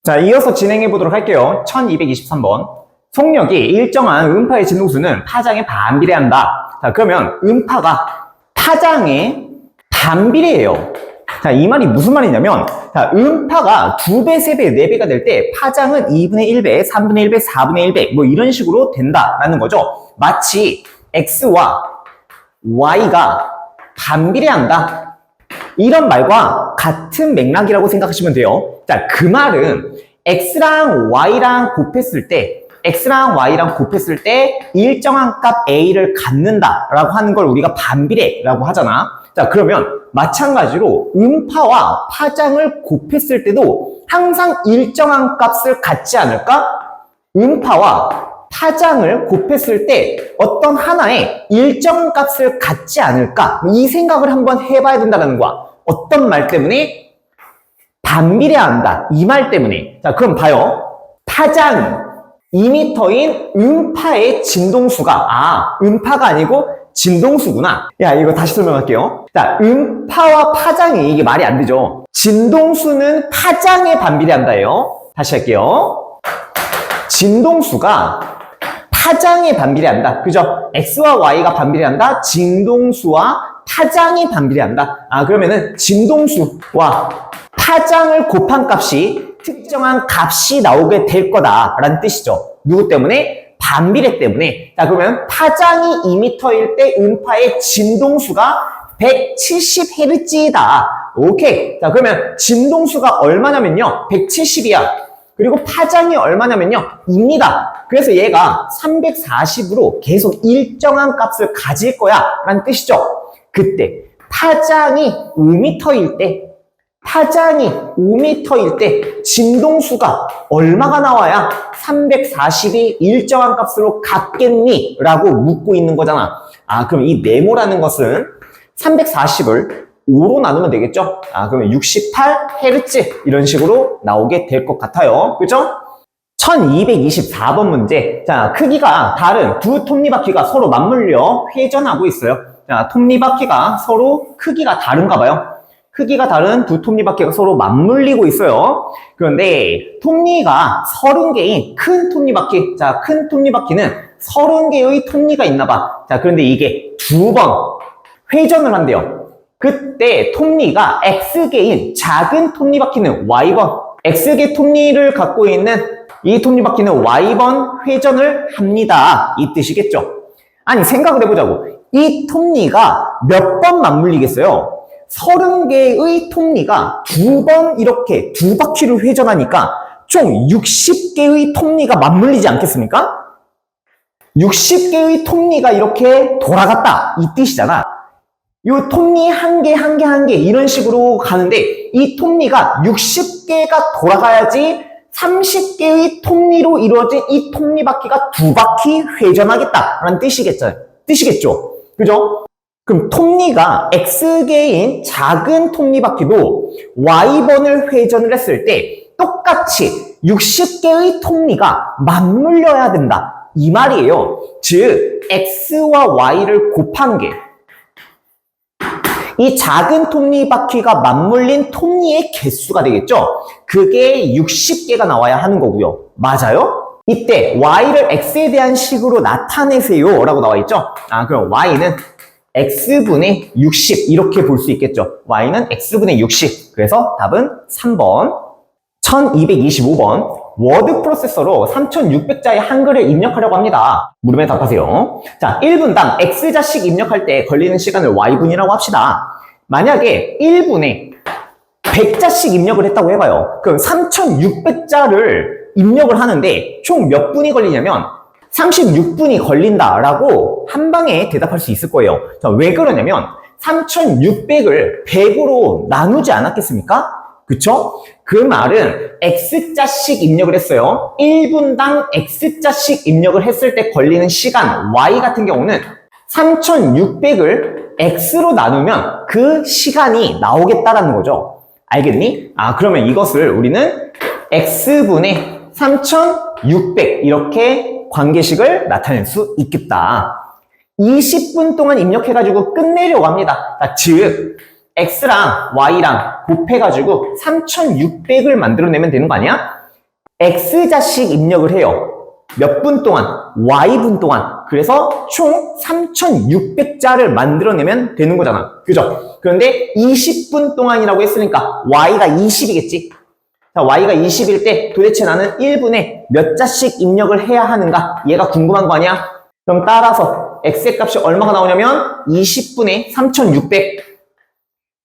자, 이어서 진행해 보도록 할게요. 1223번. 속력이 일정한 음파의 진동수는 파장에 반비례한다. 자, 그러면 음파가 파장에 반비례해요. 자, 이 말이 무슨 말이냐면, 자, 음파가 2배, 3배, 4배가 될 때 파장은 2분의 1배, 3분의 1배, 4분의 1배 뭐 이런 식으로 된다라는 거죠. 마치 X와 Y가 반비례한다. 이런 말과 같은 맥락이라고 생각하시면 돼요. 자, 그 말은 X랑 Y랑 곱했을 때 일정한 값 A를 갖는다라고 하는 걸 우리가 반비례라고 하잖아. 자, 그러면 마찬가지로 음파와 파장을 곱했을 때도 항상 일정한 값을 갖지 않을까? 음파와 파장을 곱했을 때 어떤 하나의 일정 값을 갖지 않을까? 이 생각을 한번 해봐야 된다는 거야. 어떤 말 때문에? 반비례한다. 이 말 때문에. 자, 그럼 봐요. 파장 2m인 음파의 진동수가, 음파가 아니고 진동수구나. 야, 이거 다시 설명할게요. 자, 음파와 파장이 이게 말이 안 되죠. 진동수는 파장에 반비례한다예요. 다시 할게요. 진동수가 파장에 반비례한다. 그죠? X와 Y가 반비례한다. 진동수와 파장이 반비례한다. 그러면은 진동수와 파장을 곱한 값이 특정한 값이 나오게 될 거다라는 뜻이죠. 누구 때문에? 반비례 때문에. 자, 그러면 파장이 2m일 때 음파의 진동수가 170Hz이다. 오케이. 자, 그러면 진동수가 얼마냐면요. 170이야. 그리고 파장이 얼마냐면요. 2입니다. 그래서 얘가 340으로 계속 일정한 값을 가질 거야 라는 뜻이죠. 그때 파장이 5m일 때 진동수가 얼마가 나와야 340이 일정한 값으로 같겠니? 라고 묻고 있는 거잖아. 그럼 이 네모라는 것은 340을 5로 나누면 되겠죠? 그러면 68Hz 이런 식으로 나오게 될 것 같아요. 그죠? 1224번 문제. 자, 크기가 다른 두 톱니바퀴가 서로 맞물려 회전하고 있어요. 자, 톱니바퀴가 서로 크기가 다른가 봐요. 크기가 다른 두 톱니바퀴가 서로 맞물리고 있어요. 그런데 톱니가 30개인 큰 톱니바퀴. 자, 큰 톱니바퀴는 30개의 톱니가 있나 봐. 자, 그런데 이게 2번 회전을 한대요. 그때 톱니가 X개인 작은 톱니바퀴는 Y번, X개 톱니를 갖고 있는 이 톱니바퀴는 Y번 회전을 합니다. 이 뜻이겠죠? 아니, 생각을 해보자고. 이 톱니가 몇 번 맞물리겠어요? 30개의 톱니가 2번 이렇게 두 바퀴를 회전하니까 총 60개의 톱니가 맞물리지 않겠습니까? 60개의 톱니가 이렇게 돌아갔다. 이 뜻이잖아. 이 톱니 한 개 이런 식으로 가는데 이 톱니가 60개가 돌아가야지 30개의 톱니로 이루어진 이 톱니바퀴가 두 바퀴 회전하겠다라는 뜻이겠죠? 그죠? 그럼 톱니가 X개인 작은 톱니바퀴도 Y번을 회전을 했을 때 똑같이 60개의 톱니가 맞물려야 된다. 이 말이에요. 즉, X와 Y를 곱한 게 이 작은 톱니바퀴가 맞물린 톱니의 개수가 되겠죠? 그게 60개가 나와야 하는 거고요. 맞아요? 이때 Y를 X에 대한 식으로 나타내세요 라고 나와 있죠? 그럼 Y는 X분의 60 이렇게 볼 수 있겠죠? Y는 X분의 60. 그래서 답은 3번. 1225번. 워드 프로세서로 3600자의 한글을 입력하려고 합니다. 물으면 답하세요. 자, 1분당 X자씩 입력할 때 걸리는 시간을 Y분이라고 합시다. 만약에 1분에 100자씩 입력을 했다고 해봐요. 그럼 3600자를 입력을 하는데 총 몇 분이 걸리냐면 36분이 걸린다라고 한 방에 대답할 수 있을 거예요. 자, 왜 그러냐면 3600을 100으로 나누지 않았겠습니까? 그쵸? 그 말은 X자씩 입력을 했어요. 1분당 X자씩 입력을 했을 때 걸리는 시간 Y 같은 경우는 3600을 X로 나누면 그 시간이 나오겠다라는 거죠. 알겠니? 그러면 이것을 우리는 X분의 3600 이렇게 관계식을 나타낼 수 있겠다. 20분 동안 입력해가지고 끝내려고 합니다. 즉 X랑 Y랑 곱해가지고 3600을 만들어내면 되는 거 아니야? X자씩 입력을 해요. 몇 분 동안? Y분 동안. 그래서 총 3,600자를 만들어내면 되는 거잖아. 그죠? 그런데 20분 동안이라고 했으니까 Y가 20이겠지? 자, Y가 20일 때 도대체 나는 1분에 몇 자씩 입력을 해야 하는가? 얘가 궁금한 거 아니야? 그럼 따라서 X의 값이 얼마가 나오냐면 20분에 3,600.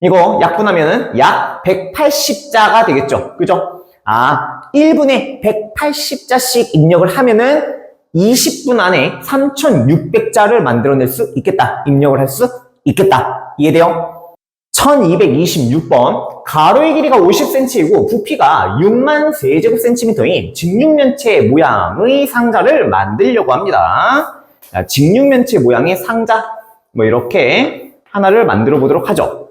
이거 약분하면은 약 180자가 되겠죠. 그죠? 1분에 180자씩 입력을 하면은 20분 안에 3,600자를 만들어낼 수 있겠다. 입력을 할 수 있겠다. 이해돼요? 1226번. 가로의 길이가 50cm이고 부피가 6만 세제곱센티미터인 직육면체 모양의 상자를 만들려고 합니다. 자, 직육면체 모양의 상자, 뭐 이렇게 하나를 만들어 보도록 하죠.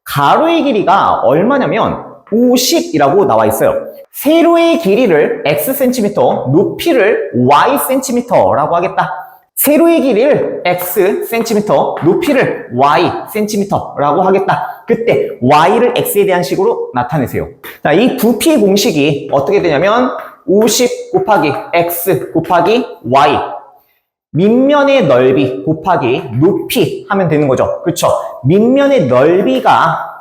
가로의 길이가 얼마냐면 50이라고 나와 있어요. 세로의 길이를 Xcm, 높이를 Ycm라고 하겠다. 세로의 길이를 Xcm, 높이를 Ycm라고 하겠다. 그때 Y를 X에 대한 식으로 나타내세요. 자, 이 부피 공식이 어떻게 되냐면 50 곱하기 X 곱하기 Y, 밑면의 넓이 곱하기 높이 하면 되는 거죠. 그쵸? 밑면의 넓이가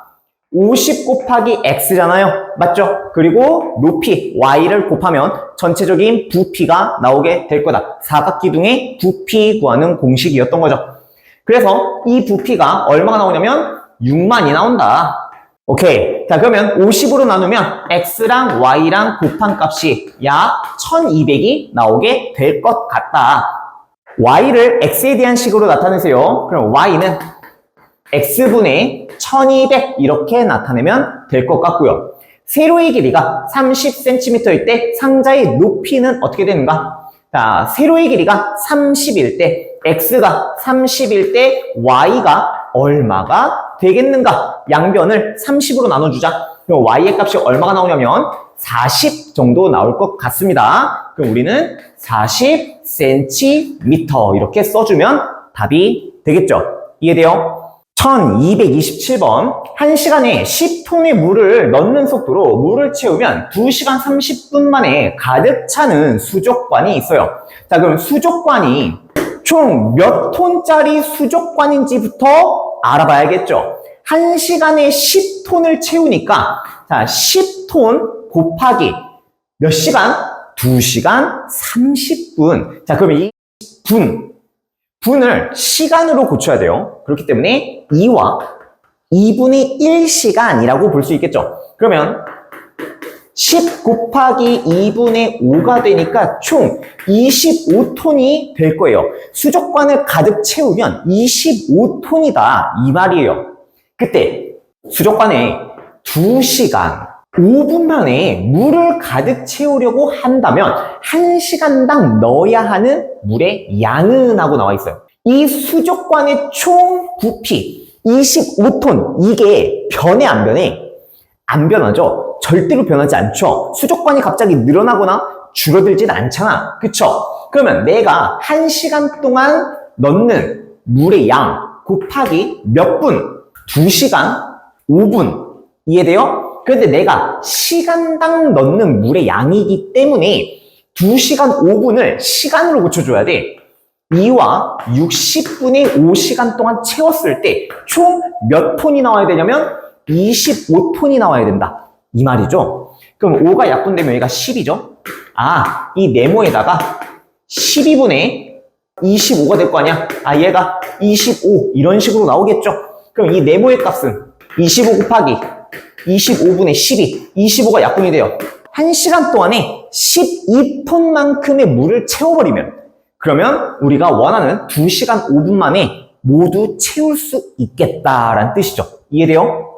50 곱하기 X잖아요. 맞죠? 그리고 높이 Y를 곱하면 전체적인 부피가 나오게 될 거다. 사각기둥의 부피 구하는 공식이었던 거죠. 그래서 이 부피가 얼마가 나오냐면 6만이 나온다. 오케이. 자, 그러면 50으로 나누면 X랑 Y랑 곱한 값이 약 1200이 나오게 될 것 같다. Y를 X에 대한 식으로 나타내세요. 그럼 Y는 X분의 1200 이렇게 나타내면 될 것 같고요. 세로의 길이가 30cm일 때 상자의 높이는 어떻게 되는가? 자, 세로의 길이가 30일 때 X가 30일 때 Y가 얼마가 되겠는가? 양변을 30으로 나눠주자. 그럼 Y의 값이 얼마가 나오냐면 40 정도 나올 것 같습니다. 그럼 우리는 40cm 이렇게 써주면 답이 되겠죠? 이해돼요? 1227번. 1시간에 10톤의 물을 넣는 속도로 물을 채우면 2시간 30분 만에 가득 차는 수족관이 있어요. 자, 그럼 수족관이 총 몇 톤짜리 수족관인지부터 알아봐야겠죠. 1시간에 10톤을 채우니까 자, 10톤 곱하기 몇 시간? 2시간 30분. 자, 그러면 이 분을 시간으로 고쳐야 돼요. 그렇기 때문에 2와 2분의 1시간이라고 볼 수 있겠죠. 그러면 10 곱하기 2분의 5가 되니까 총 25톤이 될 거예요. 수족관을 가득 채우면 25톤이다 이 말이에요. 그때 수족관에 2시간 5분 만에 물을 가득 채우려고 한다면 1시간당 넣어야 하는 물의 양은 하고 나와 있어요. 이 수족관의 총 부피 25톤, 이게 변해 안 변해? 안 변하죠. 절대로 변하지 않죠. 수족관이 갑자기 늘어나거나 줄어들진 않잖아. 그쵸? 그러면 내가 1시간 동안 넣는 물의 양 곱하기 몇 분? 2시간 5분. 이해돼요? 그런데 내가 시간당 넣는 물의 양이기 때문에 2시간 5분을 시간으로 고쳐줘야 돼. 2와 60분의 5시간 동안 채웠을 때 총 몇 톤이 나와야 되냐면 25톤이 나와야 된다. 이 말이죠. 그럼 5가 약분되면 얘가 10이죠. 이 네모에다가 12분의 25가 될 거 아니야. 얘가 25 이런 식으로 나오겠죠. 그럼 이 네모의 값은 25 곱하기 25분의 12, 25가 약분이 돼요. 1시간 동안에 12톤만큼의 물을 채워버리면, 그러면 우리가 원하는 2시간 5분 만에 모두 채울 수 있겠다라는 뜻이죠. 이해돼요?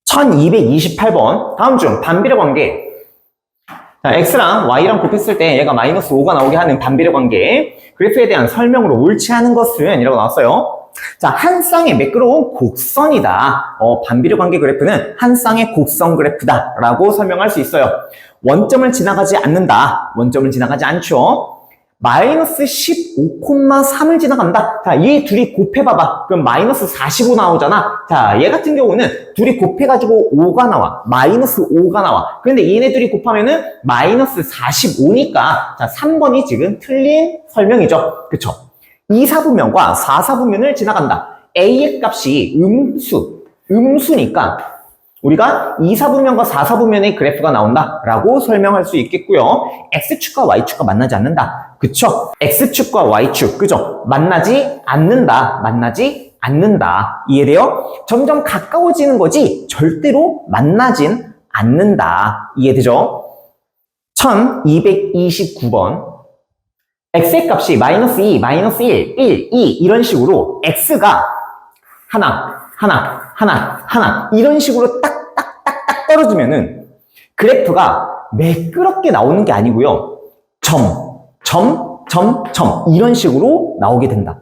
1228번. 다음 중 반비례 관계. 자, X랑 Y랑 곱했을 때 얘가 마이너스 5가 나오게 하는 반비례 관계. 그래프에 대한 설명으로 옳지 않은 것은 이라고 나왔어요. 자, 한 쌍의 매끄러운 곡선이다. 반비례 관계 그래프는 한 쌍의 곡선 그래프다 라고 설명할 수 있어요. 원점을 지나가지 않는다. 원점을 지나가지 않죠. 마이너스 15,3을 지나간다. 자, 얘 둘이 곱해봐봐. 그럼 마이너스 45 나오잖아. 자, 얘 같은 경우는 둘이 곱해가지고 5가 나와. 마이너스 5가 나와. 그런데 얘네 둘이 곱하면은 마이너스 45니까, 자, 3번이 지금 틀린 설명이죠. 그쵸? 2사분면과 4사분면을 지나간다. A의 값이 음수니까, 우리가 2사분면과 4사분면의 그래프가 나온다라고 설명할 수 있겠고요. X축과 Y축과 만나지 않는다. 그쵸? X축과 Y축, 그죠? 만나지 않는다. 이해돼요? 점점 가까워지는 거지 절대로 만나진 않는다. 이해되죠? 1229번. X의 값이 마이너스 2, 마이너스 1, 1, 2 이런 식으로 X가 하나 이런 식으로 딱딱딱딱 떨어지면은 그래프가 매끄럽게 나오는 게 아니고요. 점 이런 식으로 나오게 된다.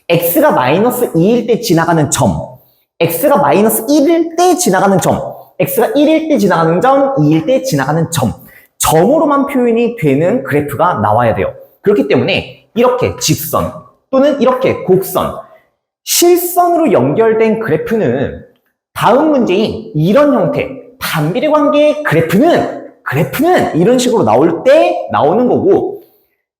X가 마이너스 2일 때 지나가는 점, X가 마이너스 1일 때 지나가는 점, X가 1일 때 지나가는 점, 2일 때 지나가는 점, 점으로만 표현이 되는 그래프가 나와야 돼요. 그렇기 때문에 이렇게 직선 또는 이렇게 곡선, 실선으로 연결된 그래프는 다음 문제인 이런 형태, 반비례 관계의 그래프는 이런 식으로 나올 때 나오는 거고,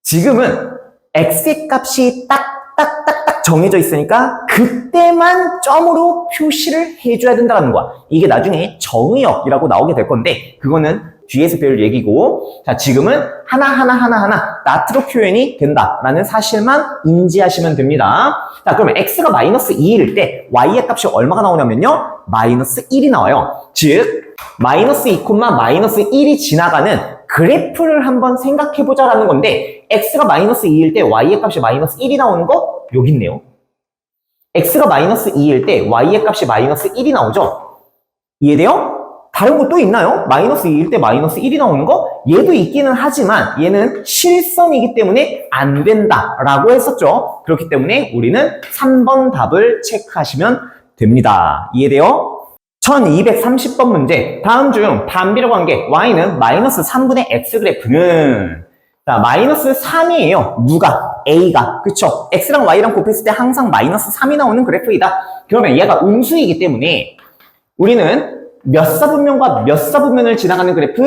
지금은 X의 값이 딱딱딱딱 정해져 있으니까 그때만 점으로 표시를 해줘야 된다는 거야. 이게 나중에 정의역이라고 나오게 될 건데 그거는 뒤에서 배울 얘기고, 자, 지금은 하나하나 나트로 표현이 된다라는 사실만 인지하시면 됩니다. 자, 그러면 X가 마이너스 2일 때 Y의 값이 얼마가 나오냐면요, 마이너스 1이 나와요. 즉, 마이너스 2, 마이너스 1이 지나가는 그래프를 한번 생각해보자라는 건데, X가 마이너스 2일 때 Y의 값이 마이너스 1이 나오는 거 여기 있네요. X가 마이너스 2일 때 Y의 값이 마이너스 1이 나오죠? 이해돼요? 다른 거 또 있나요? 마이너스 2일 때 마이너스 1이 나오는 거? 얘도 있기는 하지만 얘는 실선이기 때문에 안 된다라고 했었죠. 그렇기 때문에 우리는 3번 답을 체크하시면 됩니다. 이해돼요? 1230번 문제. 다음 중 반비례 관계 y는 마이너스 3분의 x 그래프는, 자, 마이너스 3이에요. 누가? a가. 그쵸? x랑 y랑 곱했을 때 항상 마이너스 3이 나오는 그래프이다. 그러면 얘가 음수이기 때문에 우리는 몇 사분면과 몇 사분면을 지나가는 그래프?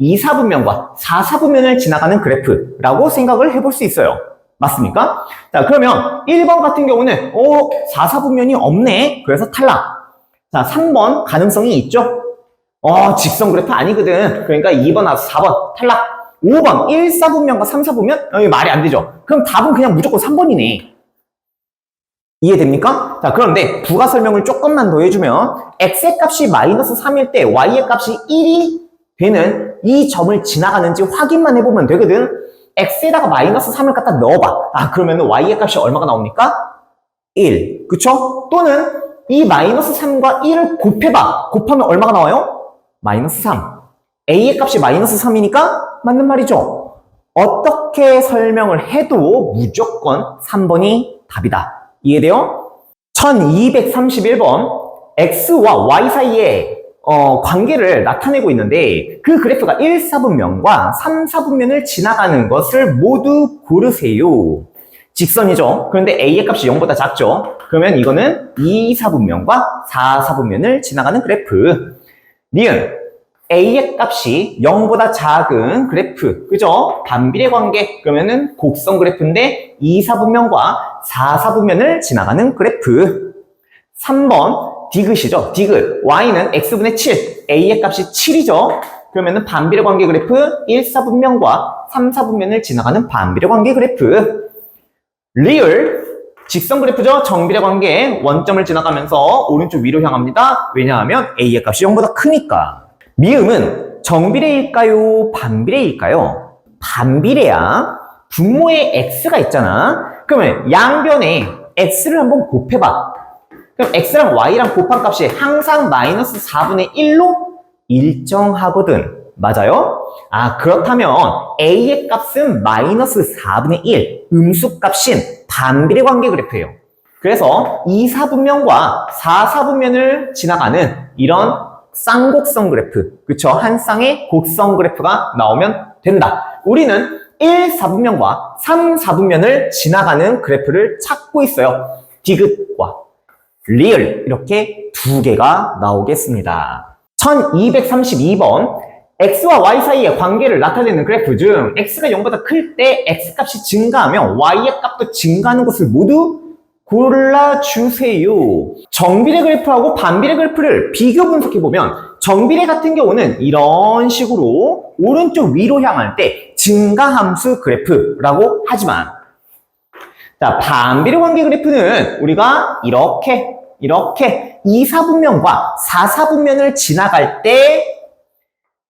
2사분면과 4사분면을 지나가는 그래프라고 생각을 해볼 수 있어요. 맞습니까? 자, 그러면 1번 같은 경우는 4사분면이 없네. 그래서 탈락. 자, 3번 가능성이 있죠? 직선 그래프 아니거든. 그러니까 2번 나와서 4번 탈락. 5번 1사분면과 3사분면? 말이 안 되죠. 그럼 답은 그냥 무조건 3번이네. 이해됩니까? 자, 그런데 부가 설명을 조금만 더 해주면 x의 값이 마이너스 3일 때 y의 값이 1이 되는 이 점을 지나가는지 확인만 해보면 되거든. x에다가 마이너스 3을 갖다 넣어봐. 그러면 y의 값이 얼마가 나옵니까? 1. 그쵸? 또는 이 마이너스 3과 1을 곱해봐. 곱하면 얼마가 나와요? 마이너스 3. a의 값이 마이너스 3이니까 맞는 말이죠. 어떻게 설명을 해도 무조건 3번이 답이다. 이해돼요? 1231번. x와 y 사이에 관계를 나타내고 있는데 그 그래프가 1사분면과 3사분면을 지나가는 것을 모두 고르세요. 직선이죠. 그런데 a의 값이 0보다 작죠. 그러면 이거는 2사분면과 4사분면을 지나가는 그래프. 니은 a의 값이 0보다 작은 그래프. 그죠? 반비례 관계. 그러면은 곡선 그래프인데 2사분면과 4사분면을 지나가는 그래프. 3번 디귿이죠. 디귿. y는 x분의 7. a의 값이 7이죠. 그러면은 반비례 관계 그래프 1사분면과 3사분면을 지나가는 반비례 관계 그래프. 리을. 직선 그래프죠. 정비례 관계. 원점을 지나가면서 오른쪽 위로 향합니다. 왜냐하면 a의 값이 0보다 크니까. 미음은 정비례일까요? 반비례일까요? 반비례야. 분모에 x가 있잖아. 그러면 양변에 x를 한번 곱해봐. 그럼 x랑 y랑 곱한 값이 항상 마이너스 4분의 1로 일정하거든. 맞아요? 그렇다면 a의 값은 마이너스 4분의 1, 음수값인 반비례 관계 그래프예요. 그래서 2사분면과 4사분면을 지나가는 이런 쌍곡선 그래프, 그쵸? 한 쌍의 곡선 그래프가 나오면 된다. 우리는 1, 4분면과 3, 4분면을 지나가는 그래프를 찾고 있어요. 디귿과 리을 이렇게 두 개가 나오겠습니다. 1232번 x와 y 사이의 관계를 나타내는 그래프 중 x가 0보다 클 때 x값이 증가하며 y의 값도 증가하는 것을 모두 골라주세요. 정비례 그래프하고 반비례 그래프를 비교 분석해보면 정비례 같은 경우는 이런 식으로 오른쪽 위로 향할 때 증가함수 그래프라고 하지만 자, 반비례 관계 그래프는 우리가 이렇게 2, 4분면과 4, 4분면을 지나갈 때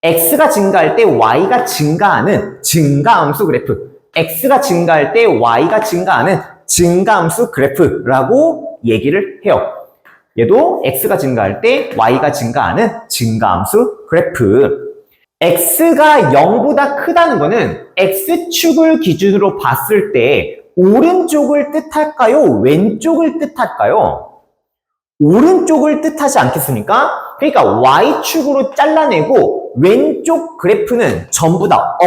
x가 증가할 때 y가 증가하는 증가함수 그래프, x가 증가할 때 y가 증가하는 증가함수 그래프라고 얘기를 해요. 얘도 x가 증가할 때 y가 증가하는 증가함수 그래프. x가 0보다 크다는 거는 x축을 기준으로 봤을 때 오른쪽을 뜻할까요? 왼쪽을 뜻할까요? 오른쪽을 뜻하지 않겠습니까? 그러니까 y축으로 잘라내고 왼쪽 그래프는 전부 다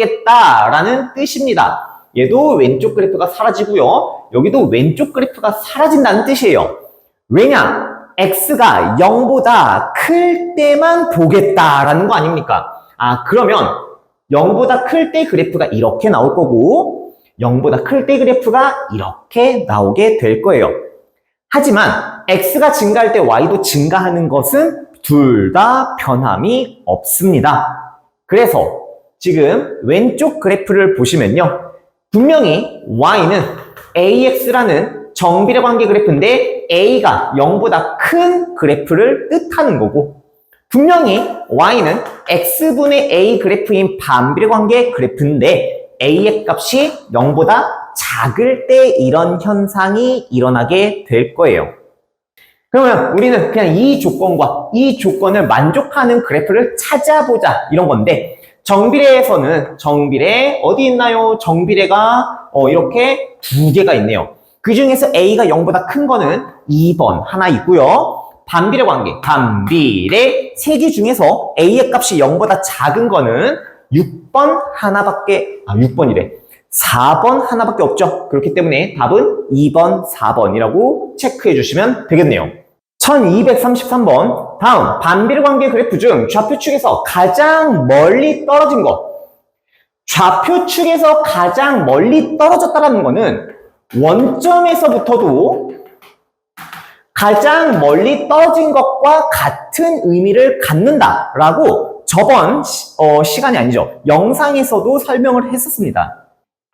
없애버리겠다라는 뜻입니다. 얘도 왼쪽 그래프가 사라지고요. 여기도 왼쪽 그래프가 사라진다는 뜻이에요. 왜냐? x가 0보다 클 때만 보겠다라는 거 아닙니까? 그러면 0보다 클 때 그래프가 이렇게 나올 거고 0보다 클 때 그래프가 이렇게 나오게 될 거예요. 하지만 x가 증가할 때 y도 증가하는 것은 둘 다 변함이 없습니다. 그래서 지금 왼쪽 그래프를 보시면요. 분명히 y는 ax라는 정비례 관계 그래프인데 a가 0보다 큰 그래프를 뜻하는 거고 분명히 y는 x분의 a 그래프인 반비례 관계 그래프인데 a의 값이 0보다 작을 때 이런 현상이 일어나게 될 거예요. 그러면 우리는 그냥 이 조건과 이 조건을 만족하는 그래프를 찾아보자 이런 건데 정비례에서는 정비례 어디 있나요? 정비례가 이렇게 두 개가 있네요. 그 중에서 a가 0보다 큰 거는 2번 하나 있고요. 반비례 관계, 반비례 세 개 중에서 a의 값이 0보다 작은 거는 6번 하나밖에 6번이래. 4번 하나밖에 없죠. 그렇기 때문에 답은 2번, 4번이라고 체크해 주시면 되겠네요. 1233번 다음 반비례 관계 그래프 중 좌표축에서 가장 멀리 떨어진 것 좌표축에서 가장 멀리 떨어졌다는 거는 원점에서부터도 가장 멀리 떨어진 것과 같은 의미를 갖는다라고 저번 시간이 아니죠. 영상에서도 설명을 했었습니다.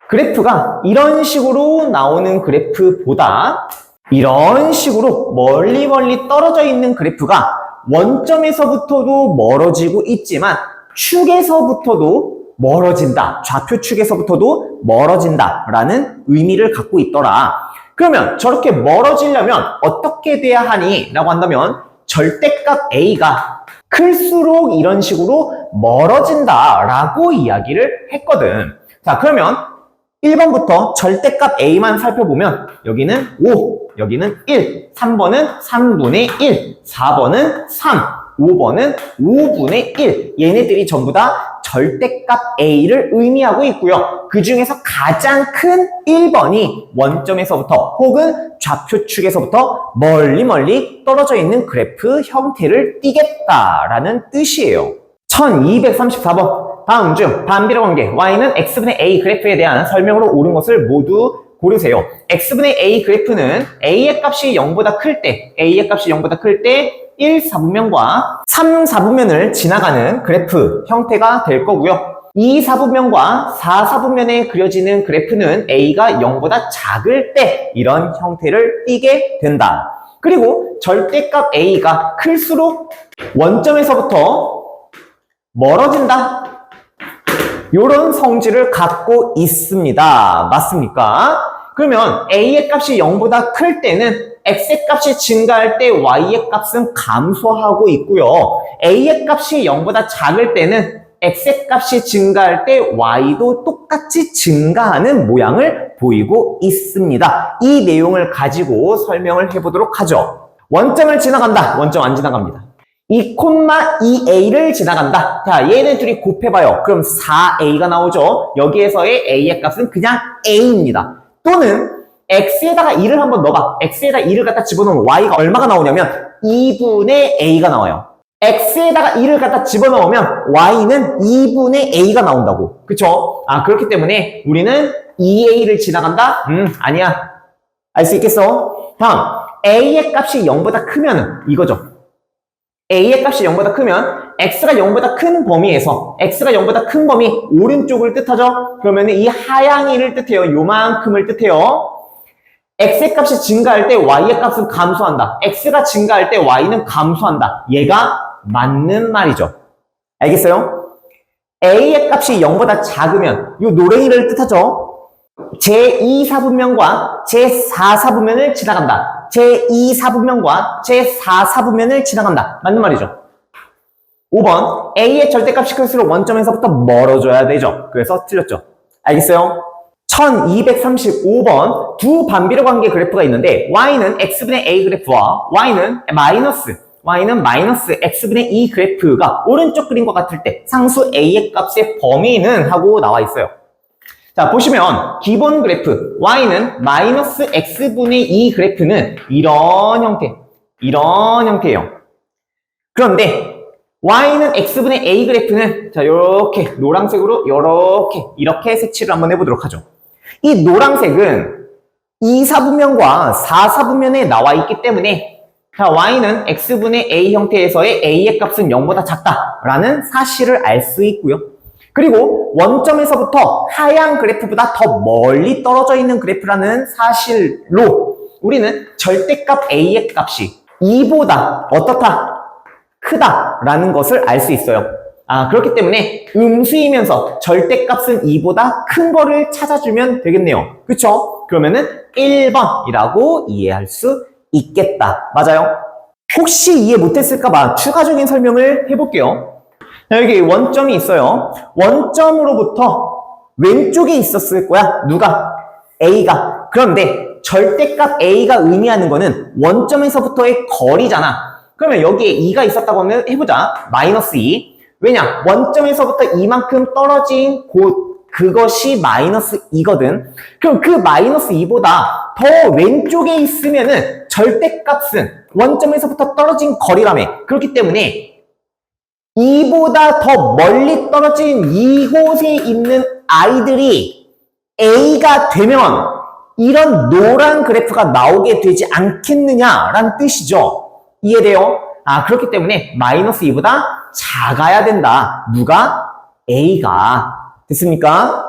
그래프가 이런 식으로 나오는 그래프보다 이런 식으로 멀리 떨어져 있는 그래프가 원점에서부터도 멀어지고 있지만 축에서부터도 멀어진다. 좌표축에서부터도 멀어진다라는 의미를 갖고 있더라. 그러면 저렇게 멀어지려면 어떻게 돼야 하니? 라고 한다면 절대값 a가 클수록 이런 식으로 멀어진다라고 이야기를 했거든. 자, 그러면 1번부터 절대값 a만 살펴보면 여기는 5, 여기는 1, 3번은 3분의 1, 4번은 3, 5번은 5분의 1. 얘네들이 전부 다 절대값 a를 의미하고 있고요. 그 중에서 가장 큰 1번이 원점에서부터 혹은 좌표축에서부터 멀리 떨어져 있는 그래프 형태를 띠겠다라는 뜻이에요. 1234번 다음 중 반비례 관계 y는 x분의 a 그래프에 대한 설명으로 옳은 것을 모두 고르세요. x분의 a 그래프는 a의 값이 0보다 클 때, a의 값이 0보다 클 때 1, 4분면과 3, 4분면을 지나가는 그래프 형태가 될 거고요. 2, 4분면과 4, 4분면에 그려지는 그래프는 a가 0보다 작을 때 이런 형태를 띠게 된다. 그리고 절대값 a가 클수록 원점에서부터 멀어진다. 이런 성질을 갖고 있습니다. 맞습니까? 그러면 a의 값이 0보다 클 때는 x의 값이 증가할 때 y의 값은 감소하고 있고요. a의 값이 0보다 작을 때는 x의 값이 증가할 때 y도 똑같이 증가하는 모양을 보이고 있습니다. 이 내용을 가지고 설명을 해보도록 하죠. 원점을 지나간다. 원점 안 지나갑니다. 2,2a를 지나간다. 자, 얘네 둘이 곱해봐요. 그럼 4a가 나오죠. 여기에서의 a의 값은 그냥 a입니다. 또는 x에다가 2를 한번 넣어봐. x에다 2를 갖다 집어넣으면 y가 얼마가 나오냐면 2분의 a가 나와요. x에다가 2를 갖다 집어넣으면 y는 2분의 a가 나온다고. 그쵸? 아, 그렇기 때문에 우리는 2a를 지나간다? 아니야. 알 수 있겠어? 다음, a의 값이 0보다 크면은 이거죠. a의 값이 0보다 크면 x가 0보다 큰 범위에서 x가 0보다 큰 범위 오른쪽을 뜻하죠? 그러면 이 하향이를 뜻해요. 요만큼을 뜻해요. x의 값이 증가할 때 y의 값은 감소한다. x가 증가할 때 y는 감소한다. 얘가 맞는 말이죠. 알겠어요? a의 값이 0보다 작으면 이 노랭이를 뜻하죠. 제2사분면과 제4사분면을 지나간다. 제2사분면과 제4사분면을 지나간다. 맞는 말이죠. 5번 a의 절대값이 클수록 원점에서부터 멀어져야 되죠. 그래서 틀렸죠. 알겠어요? 1235번 두 반비례 관계 그래프가 있는데 y는 x분의 a 그래프와 y는 마이너스 x분의 2 그래프가 오른쪽 그림과 같을 때 상수 a의 값의 범위는 하고 나와 있어요. 자, 보시면 기본 그래프 y는 마이너스 x분의 2 그래프는 이런 형태예요. 그런데 y는 x분의 a 그래프는 자, 요렇게 노란색으로 이렇게 색칠을 한번 해보도록 하죠. 이 노란색은 2사분면과 4사분면에 나와 있기 때문에 자, y는 x분의 a 형태에서의 a의 값은 0보다 작다라는 사실을 알 수 있고요. 그리고 원점에서부터 하향 그래프보다 더 멀리 떨어져 있는 그래프라는 사실로 우리는 절대값 a의 값이 2보다 어떻다? 크다라는 것을 알 수 있어요. 아, 그렇기 때문에 음수이면서 절대값은 2보다 큰 거를 찾아주면 되겠네요. 그쵸? 그러면은 1번이라고 이해할 수 있겠다. 맞아요? 혹시 이해 못했을까봐 추가적인 설명을 해볼게요. 자, 여기 원점이 있어요. 원점으로부터 왼쪽에 있었을 거야. 누가? A가. 그런데 절대값 A가 의미하는 거는 원점에서부터의 거리잖아. 그러면 여기에 2가 있었다고 하면 해보자. 마이너스 2. 왜냐? 원점에서부터 이만큼 떨어진 곳, 그것이 마이너스 2거든. 그럼 그 마이너스 2보다 더 왼쪽에 있으면은 절대값은 원점에서부터 떨어진 거리라며. 그렇기 때문에 2보다 더 멀리 떨어진 이곳에 있는 아이들이 A가 되면 이런 노란 그래프가 나오게 되지 않겠느냐라는 뜻이죠. 이해돼요? 아, 그렇기 때문에 마이너스 2보다 작아야 된다. 누가? A가. 됐습니까?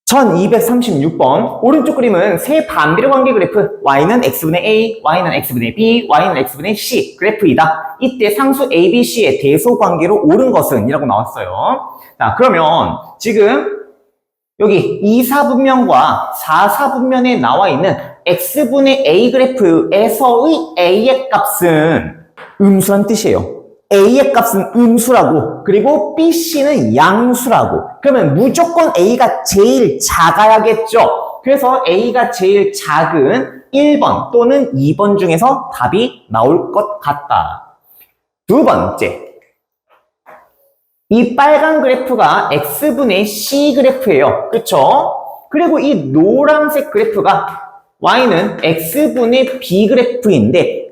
1236번 오른쪽 그림은 세 반비례 관계 그래프 y는 x분의 a, y는 x분의 b, y는 x분의 c 그래프이다. 이때 상수 a, b, c의 대소 관계로 옳은 것은 이라고 나왔어요. 자, 그러면 지금 여기 2사분면과 4사분면에 나와 있는 x분의 a 그래프에서의 a의 값은 음수란 뜻이에요. A의 값은 음수라고, 그리고 BC는 양수라고. 그러면 무조건 A가 제일 작아야겠죠. 그래서 A가 제일 작은 1번 또는 2번 중에서 답이 나올 것 같다. 두 번째. 이 빨간 그래프가 X분의 C 그래프예요. 그쵸? 그리고 이 노란색 그래프가 Y는 X분의 B 그래프인데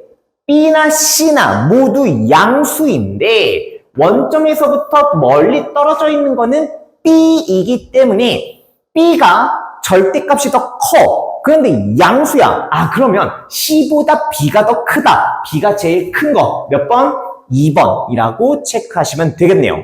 B나 C나 모두 양수인데 원점에서부터 멀리 떨어져 있는 거는 B이기 때문에 B가 절대값이 더 커. 그런데 양수야. 아, 그러면 C보다 B가 더 크다. B가 제일 큰 거. 몇 번? 2번이라고 체크하시면 되겠네요.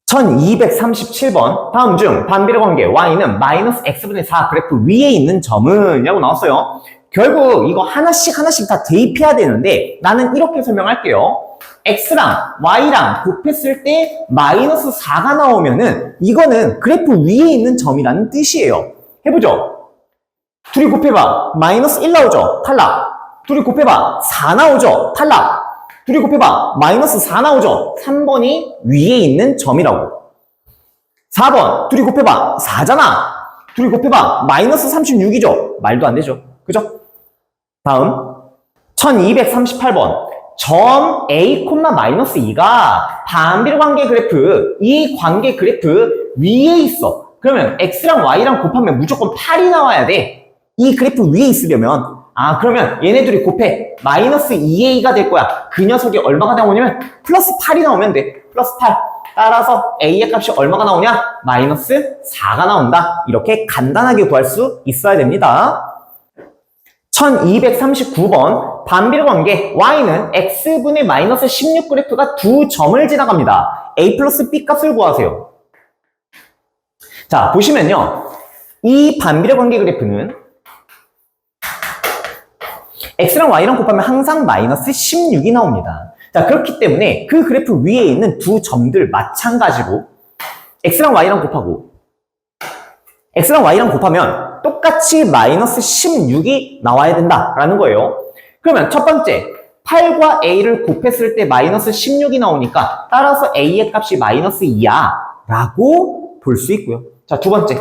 1237번 다음 중 반비례 관계 Y는 마이너스 X분의 4 그래프 위에 있는 점은? 이라고 나왔어요. 결국 이거 하나씩 다 대입해야 되는데 나는 이렇게 설명할게요. X랑 Y랑 곱했을 때 마이너스 4가 나오면은 이거는 그래프 위에 있는 점이라는 뜻이에요. 해보죠. 둘이 곱해봐. 마이너스 1 나오죠? 탈락. 둘이 곱해봐. 4 나오죠? 탈락. 둘이 곱해봐. 마이너스 4 나오죠? 3번이 위에 있는 점이라고. 4번. 둘이 곱해봐. 4잖아. 둘이 곱해봐. 마이너스 36이죠? 말도 안 되죠. 그죠? 다음 1238번 점 A, 마이너스 2가 반비례 관계 그래프, 이 관계 그래프 위에 있어. 그러면 X랑 Y랑 곱하면 무조건 8이 나와야 돼. 이 그래프 위에 있으려면. 그러면 얘네들이 곱해. 마이너스 2A가 될 거야. 그 녀석이 얼마가 나오냐면 플러스 8이 나오면 돼. 플러스 8. 따라서 A의 값이 얼마가 나오냐? 마이너스 4가 나온다. 이렇게 간단하게 구할 수 있어야 됩니다. 1239번 반비례 관계 Y는 X분의 마이너스 16 그래프가 두 점을 지나갑니다. A 플러스 B 값을 구하세요. 자, 보시면요. 이 반비례 관계 그래프는 X랑 Y랑 곱하면 항상 마이너스 16이 나옵니다. 자, 그렇기 때문에 그 그래프 위에 있는 두 점들 마찬가지로 X랑 Y랑 곱하면 똑같이 마이너스 16이 나와야 된다라는 거예요. 그러면 첫 번째, 8과 A를 곱했을 때 마이너스 16이 나오니까 따라서 A의 값이 마이너스 2야 라고 볼 수 있고요. 자, 두 번째.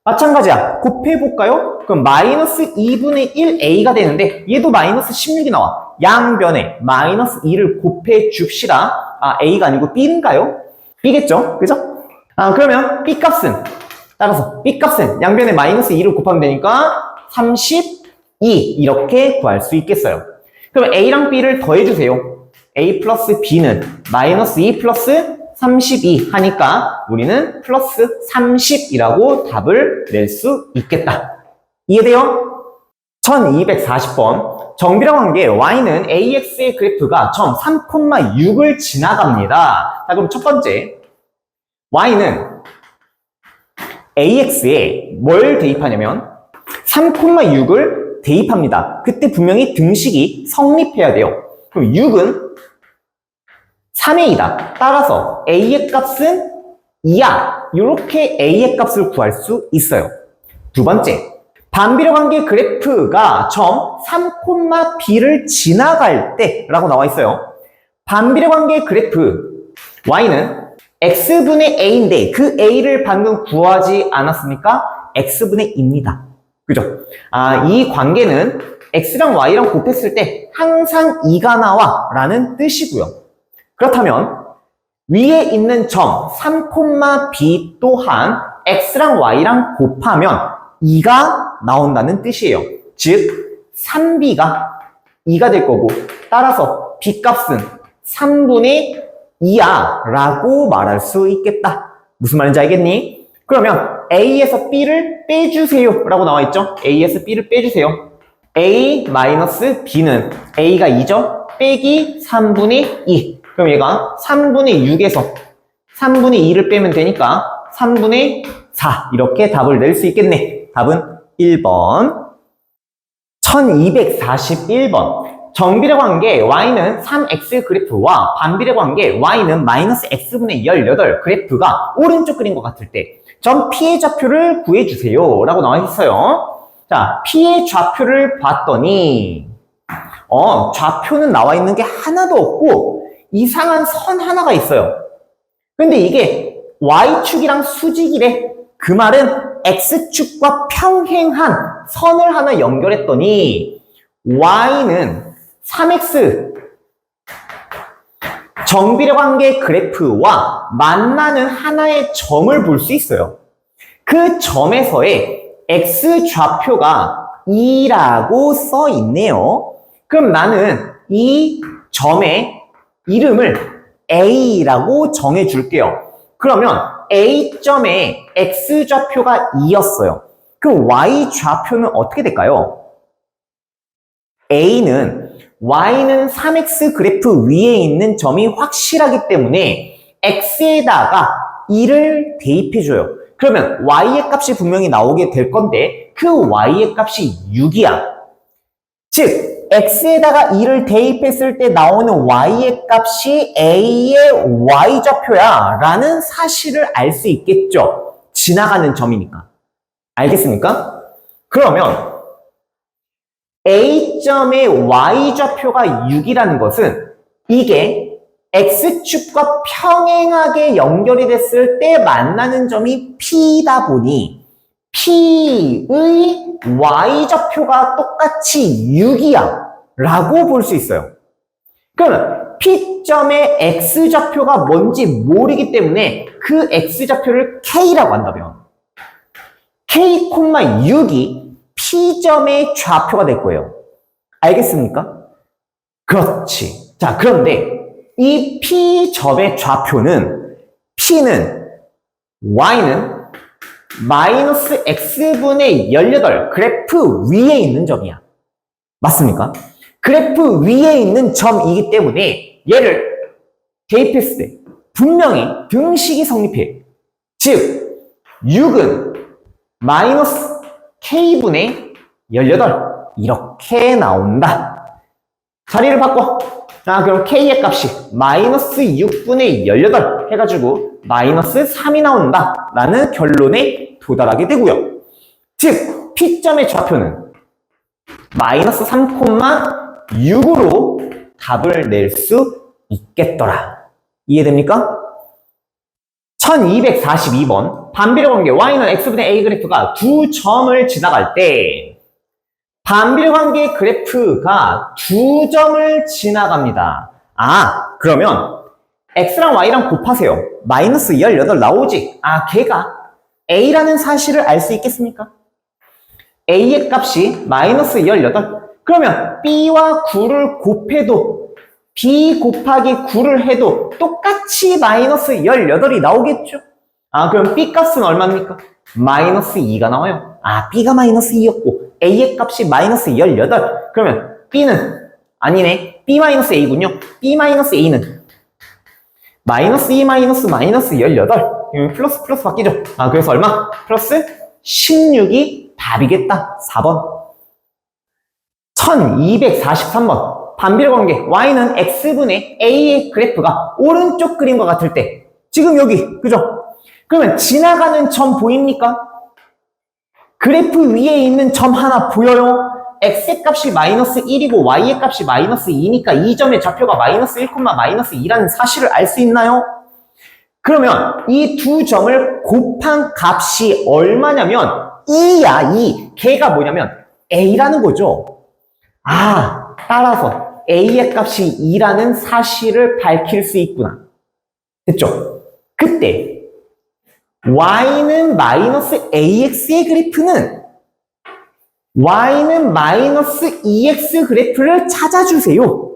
마찬가지야. 곱해볼까요? 그럼 마이너스 2분의 1A가 되는데 얘도 마이너스 16이 나와. 양변에 마이너스 2를 곱해 줍시다. A가 아니고 B인가요? B겠죠? 그죠? 그러면 B 값은 따라서 B 값은 양변에 마이너스 2를 곱하면 되니까 32 이렇게 구할 수 있겠어요. 그럼 A랑 B를 더해주세요. A 플러스 B는 마이너스 2 플러스 32 하니까 우리는 플러스 30이라고 답을 낼 수 있겠다. 이해돼요? 1240번 정비례 관계 Y는 AX의 그래프가 점 3,6을 지나갑니다. 자, 그럼 첫 번째 Y는 AX에 뭘 대입하냐면 3,6을 대입합니다. 그때 분명히 등식이 성립해야 돼요. 그럼 6은 3의 2다. 따라서 A의 값은 2야. 이렇게 A의 값을 구할 수 있어요. 두 번째, 반비례 관계 그래프가 점 3,B를 지나갈 때 라고 나와 있어요. 반비례 관계 그래프 Y는 X분의 A인데 그 A를 방금 구하지 않았습니까? X분의 2입니다. 그죠? 이 관계는 X랑 Y랑 곱했을 때 항상 2가 나와 라는 뜻이고요. 그렇다면 위에 있는 점 3,B 또한 X랑 Y랑 곱하면 2가 나온다는 뜻이에요. 즉 3B가 2가 될 거고 따라서 B 값은 3분의 2야 라고 말할 수 있겠다. 무슨 말인지 알겠니? 그러면 A에서 B를 빼주세요 라고 나와 있죠? A에서 B를 빼주세요. A-B는 A가 2죠? 빼기 3분의 2. 그럼 얘가 3분의 6에서 3분의 2를 빼면 되니까 3분의 4 이렇게 답을 낼 수 있겠네. 답은 1번. 1241번 정비례 관계 Y는 3X 그래프와 반비례 관계 Y는 마이너스 X분의 18 그래프가 오른쪽 그린 것 같을 때 점 P의 좌표를 구해주세요 라고 나와 있어요. 자, P의 좌표를 봤더니 좌표는 나와 있는 게 하나도 없고 이상한 선 하나가 있어요. 근데 이게 Y축이랑 수직이래. 그 말은 X축과 평행한 선을 하나 연결했더니 Y는 3X 정비례 관계 그래프와 만나는 하나의 점을 볼 수 있어요. 그 점에서의 X 좌표가 2라고 써 있네요. 그럼 나는 이 점의 이름을 A라고 정해줄게요. 그러면 A점의 X 좌표가 2였어요. 그럼 Y 좌표는 어떻게 될까요? Y는 3X 그래프 위에 있는 점이 확실하기 때문에 X에다가 2를 대입해줘요. 그러면 Y의 값이 분명히 나오게 될 건데 그 Y의 값이 6이야. 즉 X에다가 2를 대입했을 때 나오는 Y의 값이 A의 Y좌표야 라는 사실을 알 수 있겠죠. 지나가는 점이니까. 알겠습니까? 그러면 A점의 Y좌표가 6이라는 것은 이게 X축과 평행하게 연결이 됐을 때 만나는 점이 P다 보니 P의 Y좌표가 똑같이 6이야 라고 볼 수 있어요. 그러면 P점의 X좌표가 뭔지 모르기 때문에 그 X좌표를 K라고 한다면 K, 6이 P점의 좌표가 될 거예요. 알겠습니까? 그렇지. 자, 그런데 이 P점의 좌표는 P는 Y는 마이너스 X분의 18 그래프 위에 있는 점이야. 맞습니까? 그래프 위에 있는 점이기 때문에 얘를 대입했을 때 분명히 등식이 성립해. 즉 6은 마이너스 K분의 18 이렇게 나온다. 자리를 바꿔. 자, 그럼 K의 값이 마이너스 6분의 18 해가지고 마이너스 3이 나온다 라는 결론에 도달하게 되고요. 즉 P점의 좌표는 마이너스 3,6으로 답을 낼 수 있겠더라. 이해됩니까? 1242번 반비례 관계 y는 x분의 a 그래프가 두 점을 지나갈 때 반비례 관계 그래프가 두 점을 지나갑니다. 아, 그러면 x랑 y랑 곱하세요. 마이너스 18 나오지? 아, 걔가 a라는 사실을 알 수 있겠습니까? a의 값이 마이너스 18. 그러면 b와 9를 곱해도 b 곱하기 9를 해도 똑같이 마이너스 18이 나오겠죠? 아, 그럼 b 값은 얼마입니까? 마이너스 2가 나와요. 아, b가 마이너스 2였고 a의 값이 마이너스 18. 그러면 b는 아니네. b 마이너스 a군요. b 마이너스 a는 마이너스 2 마이너스 마이너스 18. 플러스 플러스 바뀌죠? 아, 그래서 얼마? 플러스 16이 답이겠다. 4번. 1243번. 반비례 관계 y는 x분의 a의 그래프가 오른쪽 그림과 같을 때 지금 여기, 그죠? 그러면 지나가는 점 보입니까? 그래프 위에 있는 점 하나 보여요? x의 값이 마이너스 1이고 y의 값이 마이너스 2니까 이 점의 좌표가 마이너스 1, 마이너스 2라는 사실을 알 수 있나요? 그러면 이 두 점을 곱한 값이 얼마냐면 2야, 2. 걔가 뭐냐면 a라는 거죠. 아, 따라서 a의 값이 2라는 사실을 밝힐 수 있구나. 됐죠? 그때 y는 마이너스 ax의 그래프는 y는 마이너스 2x 그래프를 찾아주세요.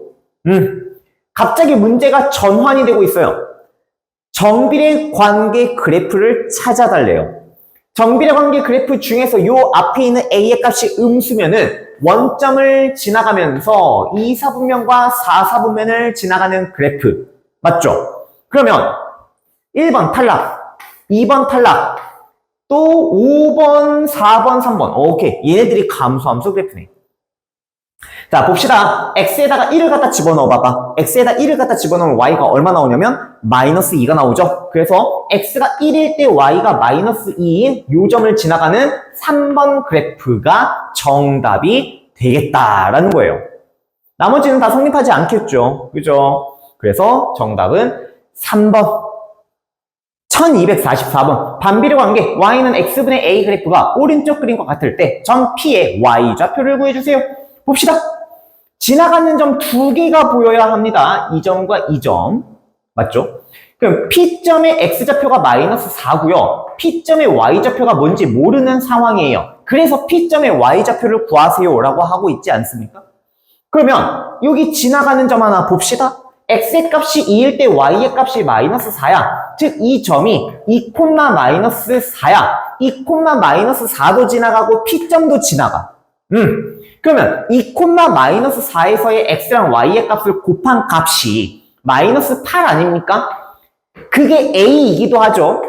갑자기 문제가 전환이 되고 있어요. 정비례 관계 그래프를 찾아달래요. 정비례 관계 그래프 중에서 요 앞에 있는 a의 값이 음수면은 원점을 지나가면서 2사분면과 4사분면을 지나가는 그래프. 맞죠? 그러면 1번 탈락, 2번 탈락, 또 5번, 4번, 3번. 오케이. 얘네들이 감소함수 그래프네. 자, 봅시다. x에다가 1을 갖다 집어넣어 봐봐. x에다 1을 갖다 집어넣으면 y가 얼마 나오냐면 마이너스 2가 나오죠. 그래서 x가 1일 때 y가 마이너스 2인 요 점을 지나가는 3번 그래프가 정답이 되겠다라는 거예요. 나머지는 다 성립하지 않겠죠. 그죠? 그래서 정답은 3번. 1244번. 반비례 관계 y는 x분의 a 그래프가 오른쪽 그림과 같을 때 점 P의 y좌표를 구해주세요. 봅시다. 지나가는 점 두 개가 보여야 합니다. 이 점과 이 점. 맞죠? 그럼 P점의 x좌표가 마이너스 4고요. P점의 y좌표가 뭔지 모르는 상황이에요. 그래서 P점의 y좌표를 구하세요 라고 하고 있지 않습니까? 그러면 여기 지나가는 점 하나 봅시다. x의 값이 2일 때 y의 값이 마이너스 4야. 즉 이 점이 2, 마이너스 4야. 2, 마이너스 4도 지나가고 P점도 지나가. 그러면 2, 마이너스 4에서의 x랑 y의 값을 곱한 값이 마이너스 8 아닙니까? 그게 a이기도 하죠.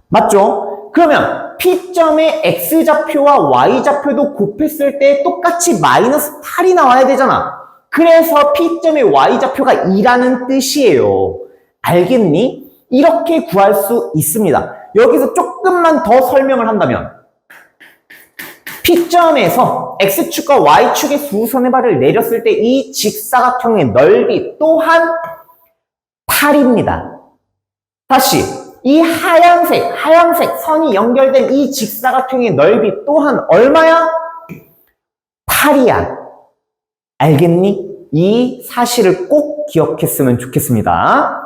맞죠? 그러면 P점의 x좌표와 y좌표도 곱했을 때 똑같이 마이너스 8이 나와야 되잖아. 그래서 P점의 y좌표가 2라는 뜻이에요. 알겠니? 이렇게 구할 수 있습니다. 여기서 조금만 더 설명을 한다면 P점에서 X축과 Y축의 수선의 발을 내렸을 때 이 직사각형의 넓이 또한 8입니다. 다시 이 하얀색 선이 연결된 이 직사각형의 넓이 또한 얼마야? 8이야. 알겠니? 이 사실을 꼭 기억했으면 좋겠습니다.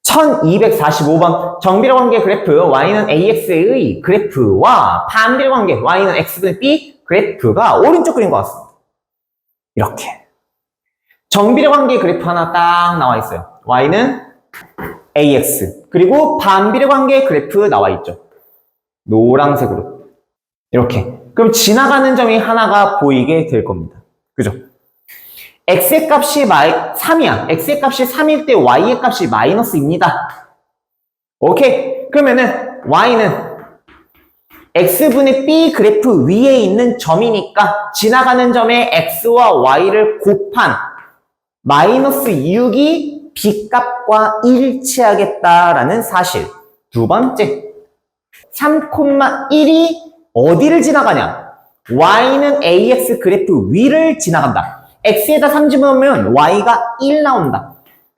1245번 정비례관계 그래프 y는 ax의 그래프와 반비례관계 y는 x분의 b 그래프가 오른쪽 그린 것 같습니다. 이렇게 정비례관계 그래프 하나 딱 나와 있어요. y는 ax 그리고 반비례관계 그래프 나와 있죠. 노란색으로 이렇게. 그럼 지나가는 점이 하나가 보이게 될 겁니다. 그죠? x의 값이 3이야. x의 값이 3일 때 y의 값이 마이너스입니다. 오케이? 그러면은 y는 x분의 b 그래프 위에 있는 점이니까 지나가는 점에 x와 y를 곱한 마이너스 6이 b 값과 일치하겠다라는 사실. 두 번째, 3,1이 어디를 지나가냐? y는 ax 그래프 위를 지나간다. x에다 3 집어넣으면 y가 1 나온다.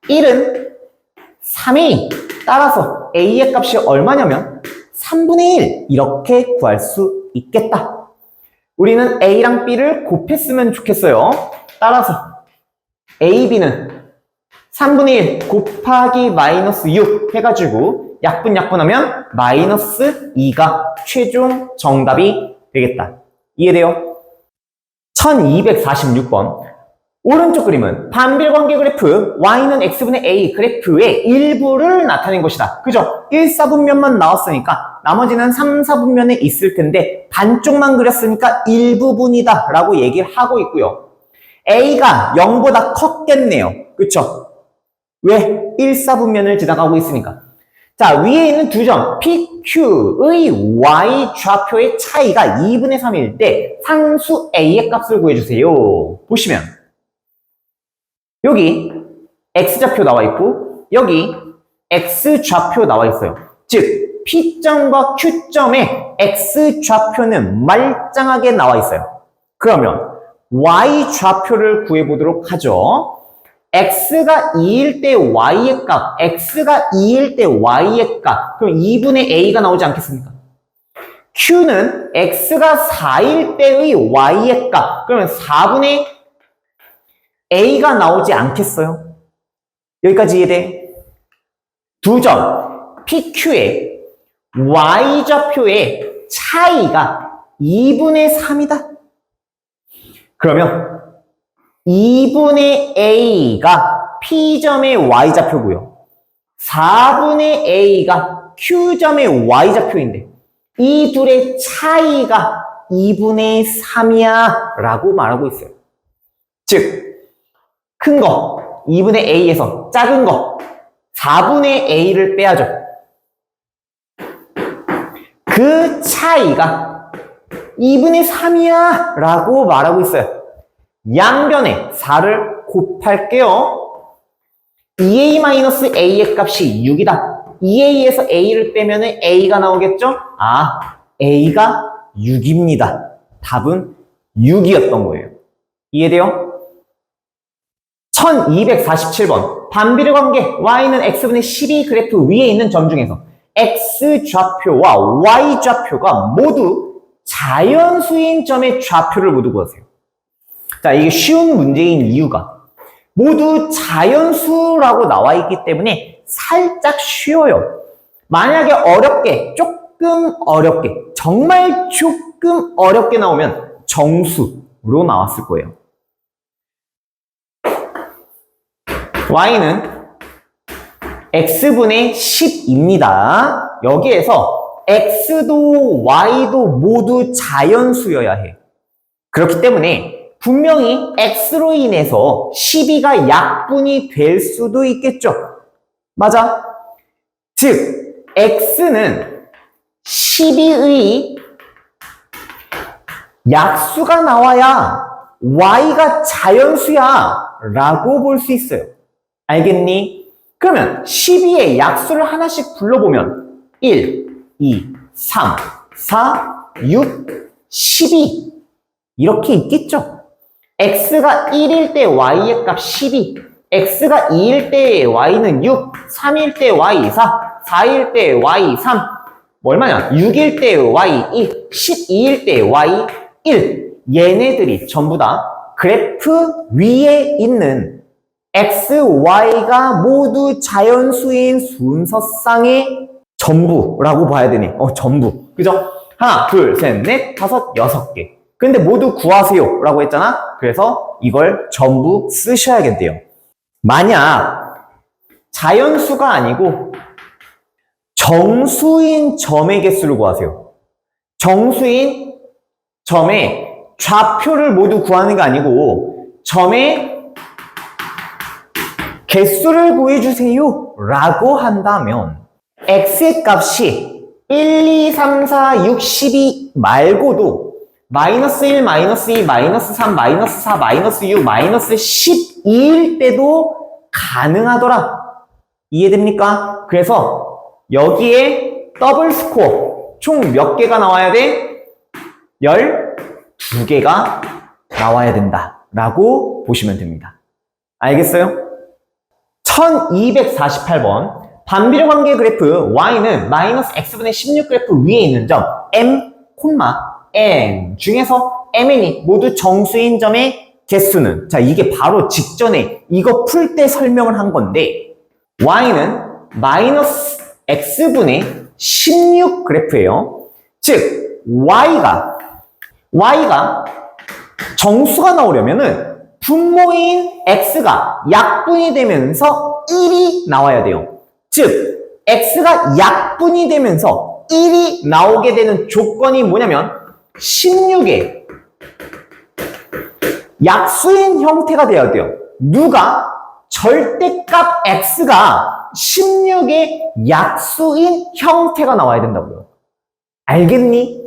1은 3이 따라서 a의 값이 얼마냐면 3분의 1 이렇게 구할 수 있겠다. 우리는 a랑 b를 곱했으면 좋겠어요. 따라서 a, b는 3분의 1 곱하기 마이너스 6 해가지고 약분하면 마이너스 2가 최종 정답이 되겠다. 이해돼요? 1246번 오른쪽 그림은 반비례관계 그래프 y는 x분의 a 그래프의 일부를 나타낸 것이다. 그죠? 1, 4분면만 나왔으니까 나머지는 3, 4분면에 있을 텐데 반쪽만 그렸으니까 일부분이다 라고 얘기를 하고 있고요. a가 0보다 컸겠네요. 그쵸? 왜? 1, 4분면을 지나가고 있으니까. 자, 위에 있는 두 점 PQ의 Y 좌표의 차이가 2분의 3일 때 상수 A의 값을 구해주세요. 보시면 여기 X좌표 나와 있고 여기 X좌표 나와 있어요. 즉 P점과 Q점의 X좌표는 말짱하게 나와 있어요. 그러면 Y좌표를 구해보도록 하죠. x가 2일 때 y의 값, x가 2일 때 y의 값, 그럼 2분의 a가 나오지 않겠습니까? q는 x가 4일 때의 y의 값, 그러면 4분의 a가 나오지 않겠어요? 여기까지 이해돼? 두 점, pq의 y좌표의 차이가 2분의 3이다. 그러면 2분의 a가 p점의 y좌표고요. 4분의 a가 q점의 y좌표인데 이 둘의 차이가 2분의 3이야 라고 말하고 있어요. 즉 큰 거 2분의 a에서 작은 거 4분의 a를 빼야죠. 그 차이가 2분의 3이야 라고 말하고 있어요. 양변에 4를 곱할게요. 2a-a의 값이 6이다. 2a에서 a를 빼면 a가 나오겠죠? 아, a가 6입니다. 답은 6이었던 거예요. 이해돼요? 1247번 반비례관계 y는 x분의 12 그래프 위에 있는 점 중에서 x좌표와 y좌표가 모두 자연수인 점의 좌표를 모두 구하세요. 자, 이게 쉬운 문제인 이유가 모두 자연수라고 나와 있기 때문에 살짝 쉬워요. 만약에 어렵게, 조금 어렵게, 정말 조금 어렵게 나오면 정수로 나왔을 거예요. y는 x분의 10입니다. 여기에서 x도 y도 모두 자연수여야 해. 그렇기 때문에 분명히 x로 인해서 12가 약분이 될 수도 있겠죠. 맞아? 즉 x는 12의 약수가 나와야 y가 자연수야 라고 볼 수 있어요. 알겠니? 그러면 12의 약수를 하나씩 불러보면 1, 2, 3, 4, 6, 12 이렇게 있겠죠. x가 1일 때 y의 값 12, x가 2일 때 y는 6, 3일 때 y 4, 4일 때 y 3, 뭐 얼마냐? 6일 때 y 2, 12일 때 y 1. 얘네들이 전부 다 그래프 위에 있는 x, y가 모두 자연수인 순서쌍의 전부라고 봐야 되네. 전부. 그죠? 하나, 둘, 셋, 넷, 다섯, 여섯 개. 근데 모두 구하세요 라고 했잖아. 그래서 이걸 전부 쓰셔야겠대요. 만약 자연수가 아니고 정수인 점의 개수를 구하세요. 정수인 점의 좌표를 모두 구하는 게 아니고 점의 개수를 구해주세요 라고 한다면 x의 값이 1, 2, 3, 4, 6, 12 말고도 마이너스 1, 마이너스 2, 마이너스 3, 마이너스 4, 마이너스 6, 마이너스 12일 때도 가능하더라. 이해됩니까? 그래서 여기에 더블 스코어 총 몇 개가 나와야 돼? 12개가 나와야 된다 라고 보시면 됩니다. 알겠어요? 1248번 반비례 관계 그래프 y는 마이너스 x분의 16 그래프 위에 있는 점 m, n 중에서 mn이 모두 정수인 점의 개수는, 자 이게 바로 직전에 이거 풀 때 설명을 한 건데 y는 마이너스 x분의 16 그래프예요. 즉 y가 정수가 나오려면은 분모인 x가 약분이 되면서 1이 나와야 돼요. 즉 x가 약분이 되면서 1이 나오게 되는 조건이 뭐냐면 16의 약수인 형태가 되어야 돼요. 누가? 절대값 x가 16의 약수인 형태가 나와야 된다고요. 알겠니?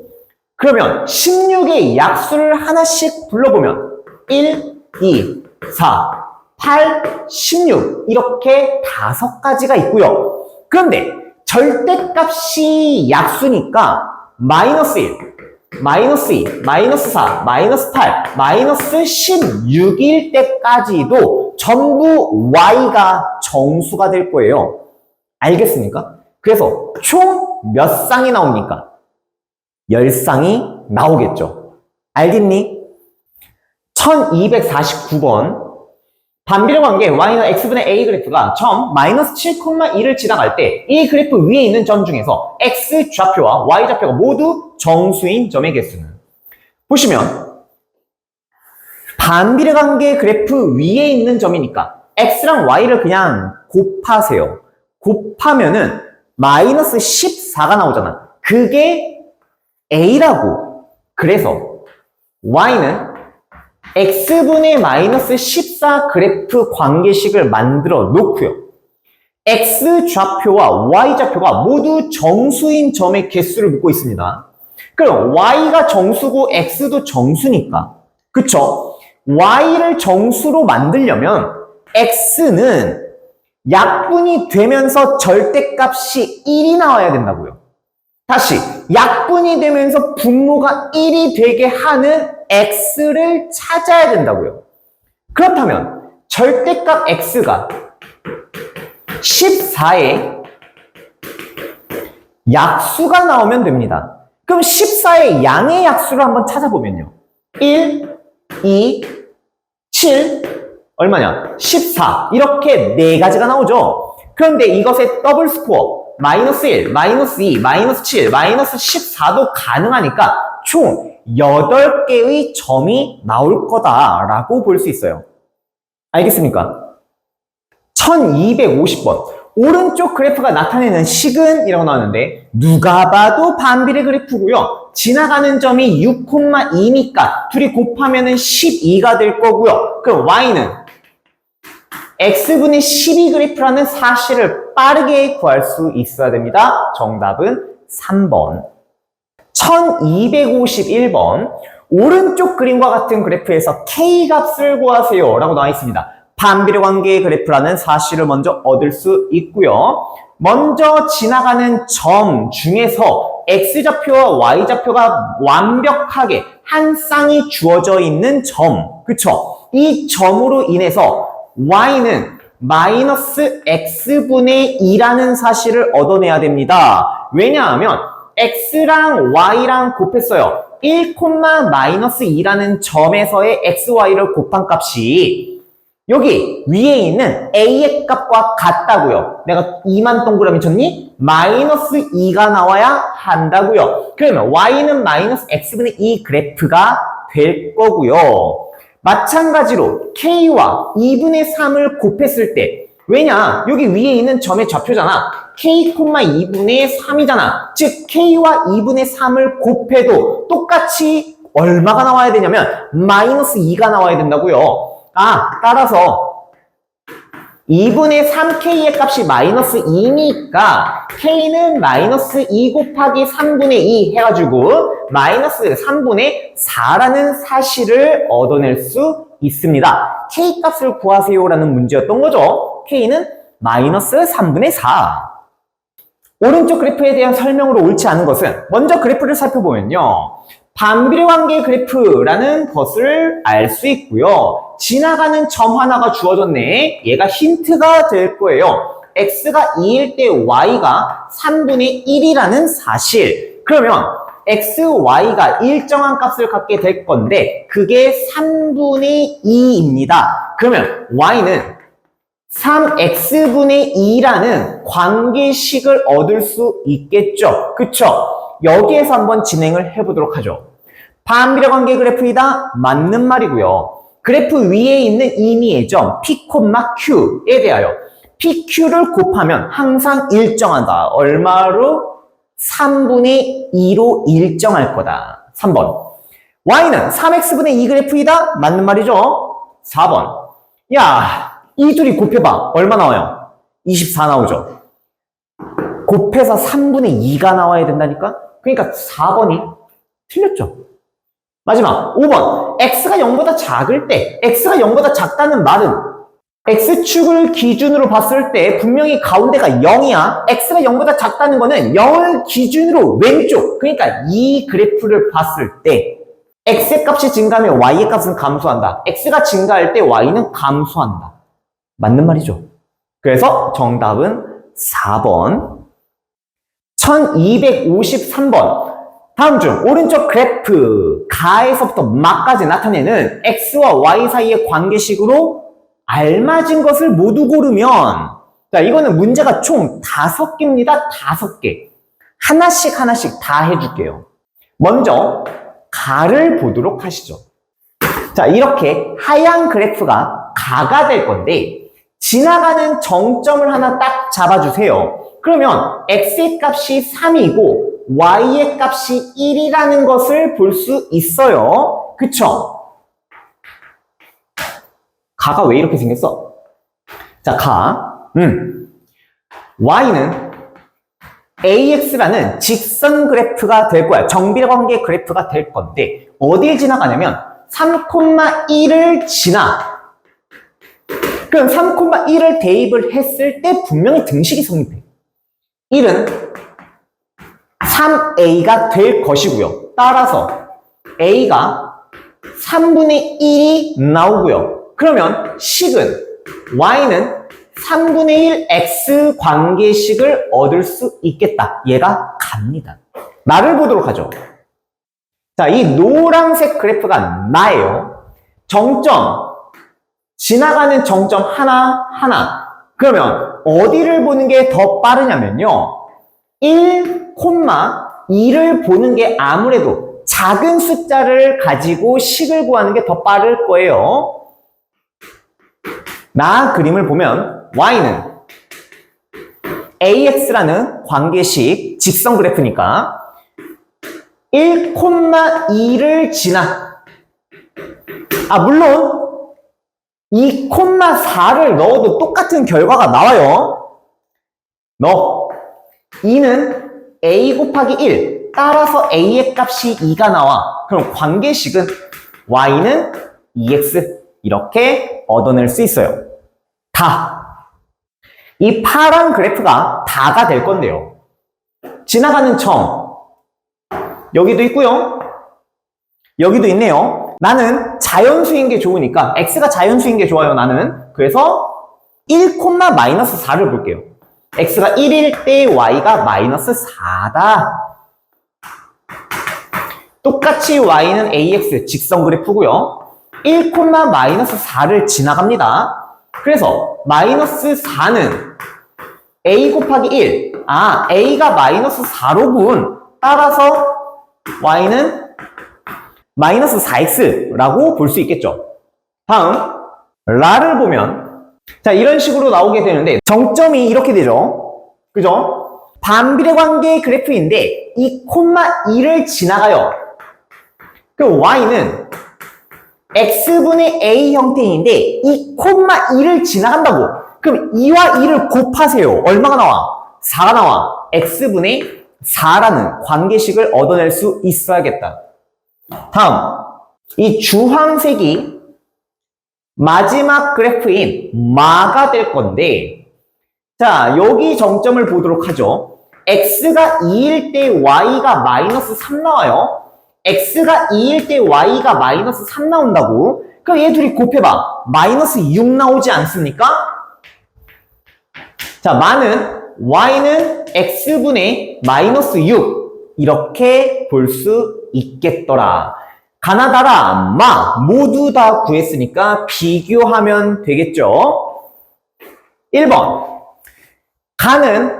그러면 16의 약수를 하나씩 불러보면 1, 2, 4, 8, 16 이렇게 5가지가 있고요. 그런데 절대값이 약수니까 마이너스 1, 마이너스 2, 마이너스 4, 마이너스 8, 마이너스 16일 때까지도 전부 y가 정수가 될 거예요. 알겠습니까? 그래서 총 몇 쌍이 나옵니까? 10쌍이 나오겠죠. 알겠니? 1249번 반비례 관계 y는 x분의 a 그래프가 점 마이너스 7,2를 지나갈 때 이 그래프 위에 있는 점 중에서 x 좌표와 y 좌표가 모두 정수인 점의 개수는, 보시면 반비례 관계 그래프 위에 있는 점이니까 x랑 y를 그냥 곱하세요. 곱하면은 마이너스 14가 나오잖아. 그게 a라고. 그래서 y는 x분의 마이너스 14 그래프 관계식을 만들어 놓고요. x 좌표와 y 좌표가 모두 정수인 점의 개수를 묻고 있습니다. 그럼 y가 정수고 x도 정수니까, 그쵸? y를 정수로 만들려면 x는 약분이 되면서 절대값이 1이 나와야 된다고요. 다시 약분이 되면서 분모가 1이 되게 하는 x를 찾아야 된다고요. 그렇다면 절대값 x가 14의 약수가 나오면 됩니다. 그럼 14의 양의 약수를 한번 찾아보면요. 1, 2, 7, 얼마냐? 14. 이렇게 4가지가 나오죠. 그런데 이것의 더블 스코어 마이너스 1, 마이너스 2, 마이너스 7, 마이너스 14도 가능하니까 총 8개의 점이 나올 거다라고 볼 수 있어요. 알겠습니까? 1250번 오른쪽 그래프가 나타내는 식은이라고 나왔는데 누가 봐도 반비례 그래프고요. 지나가는 점이 6,2니까 둘이 곱하면 12가 될 거고요. 그럼 y는 x분의 12 그래프라는 사실을 빠르게 구할 수 있어야 됩니다. 정답은 3번. 1251번 오른쪽 그림과 같은 그래프에서 K값을 구하세요 라고 나와 있습니다. 반비례 관계의 그래프라는 사실을 먼저 얻을 수 있고요. 먼저 지나가는 점 중에서 X좌표와 Y좌표가 완벽하게 한 쌍이 주어져 있는 점, 그쵸? 이 점으로 인해서 Y는 마이너스 X분의 2라는 사실을 얻어내야 됩니다. 왜냐하면 x랑 y랑 곱했어요. 1, 마이너스 2라는 점에서의 x, y를 곱한 값이 여기 위에 있는 a의 값과 같다고요. 내가 2만 동그라미 쳤니? 마이너스 2가 나와야 한다고요. 그러면 y는 마이너스 x분의 2 그래프가 될 거고요. 마찬가지로 k와 2분의 3을 곱했을 때 왜냐? 여기 위에 있는 점의 좌표잖아. k, 2분의 3이잖아. 즉 k와 2분의 3을 곱해도 똑같이 얼마가 나와야 되냐면 마이너스 2가 나와야 된다고요. 따라서 2분의 3k의 값이 마이너스 2니까 k는 마이너스 2 곱하기 3분의 2 해가지고 마이너스 3분의 4라는 사실을 얻어낼 수 있습니다. k 값을 구하세요라는 문제였던 거죠. k는 마이너스 3분의 4. 오른쪽 그래프에 대한 설명으로 옳지 않은 것은 먼저 그래프를 살펴보면요. 반비례 관계 그래프라는 것을 알 수 있고요. 지나가는 점 하나가 주어졌네. 얘가 힌트가 될 거예요. x가 2일 때 y가 3분의 1이라는 사실. 그러면 x, y가 일정한 값을 갖게 될 건데 그게 3분의 2입니다. 그러면 y는 3x분의 2라는 관계식을 얻을 수 있겠죠. 그쵸? 여기에서 한번 진행을 해보도록 하죠. 반비례 관계 그래프이다? 맞는 말이고요. 그래프 위에 있는 임의의 점 P, Q에 대하여 PQ를 곱하면 항상 일정하다. 얼마로? 3분의 2로 일정할 거다. 3번. Y는 3x분의 2 그래프이다? 맞는 말이죠. 4번. 야, 이 둘이 곱해봐. 얼마 나와요? 24 나오죠. 곱해서 3분의 2가 나와야 된다니까? 그러니까 4번이 틀렸죠. 마지막 5번. x가 0보다 작을 때 x가 0보다 작다는 말은 x축을 기준으로 봤을 때 분명히 가운데가 0이야. x가 0보다 작다는 거는 0을 기준으로 왼쪽. 그러니까 이 그래프를 봤을 때 x의 값이 증가하면 y의 값은 감소한다. x가 증가할 때 y는 감소한다. 맞는 말이죠. 그래서 정답은 4번. 1253번. 다음 중 오른쪽 그래프 가에서부터 막까지 나타내는 x와 y 사이의 관계식으로 알맞은 것을 모두 고르면, 자, 이거는 문제가 총 5개입니다. 5개. 하나씩 다 해줄게요. 먼저 가를 보도록 하시죠. 자, 이렇게 하얀 그래프가 가가 될 건데 지나가는 정점을 하나 딱 잡아주세요. 그러면 x의 값이 3이고 y의 값이 1이라는 것을 볼 수 있어요. 그쵸? 가가 왜 이렇게 생겼어? 자, y는 ax라는 직선 그래프가 될 거야. 정비례 관계 그래프가 될 건데 어딜 지나가냐면 3,1을 지나. 그럼 3,1을 대입을 했을 때 분명히 등식이 성립해. 1은 3a가 될 것이고요. 따라서 a가 3분의 1이 나오고요. 그러면 식은 y는 3분의 1 x 관계식을 얻을 수 있겠다. 얘가 갑니다. 나를 보도록 하죠. 자, 이 노란색 그래프가 나예요. 정점, 지나가는 정점 하나. 그러면 어디를 보는 게 더 빠르냐면요. 1,2를 보는 게 아무래도 작은 숫자를 가지고 식을 구하는 게 더 빠를 거예요. 나 그림을 보면 y는 ax라는 관계식 직선 그래프니까 1,2를 지나. 물론 2,4를 넣어도 똑같은 결과가 나와요. 2는 a 곱하기 1. 따라서 a의 값이 2가 나와. 그럼 관계식은 y는 2x. 이렇게 얻어낼 수 있어요. 이 파란 그래프가 다가 될 건데요. 지나가는 점. 여기도 있고요. 여기도 있네요. 나는 자연수인 게 좋으니까 x가 자연수인 게 좋아요. 나는. 그래서 1,-4를 볼게요. x가 1일 때 y가 마이너스 4다. 똑같이 y는 ax 직선 그래프고요. 1,-4를 지나갑니다. 그래서 마이너스 4는 a 곱하기 1. a가 마이너스 4로군. 따라서 y는 마이너스 4x라고 볼 수 있겠죠. 다음, 라를 보면, 자, 이런 식으로 나오게 되는데, 정점이 이렇게 되죠. 그죠? 반비례 관계의 그래프인데, 2,2를 지나가요. 그럼 y는 x분의 a 형태인데, 2,2를 지나간다고. 그럼 2와 2를 곱하세요. 얼마가 나와? 4가 나와. x분의 4라는 관계식을 얻어낼 수 있어야겠다. 다음, 이 주황색이 마지막 그래프인 마가 될 건데, 자, 여기 정점을 보도록 하죠. x가 2일 때 y가 마이너스 3 나와요. x가 2일 때 y가 마이너스 3 나온다고? 그럼 얘 둘이 곱해봐. 마이너스 6 나오지 않습니까? 자, y는 x분의 마이너스 6 이렇게 볼 수 있겠더라. 가나다라, 모두 다 구했으니까 비교하면 되겠죠? 1번. 가는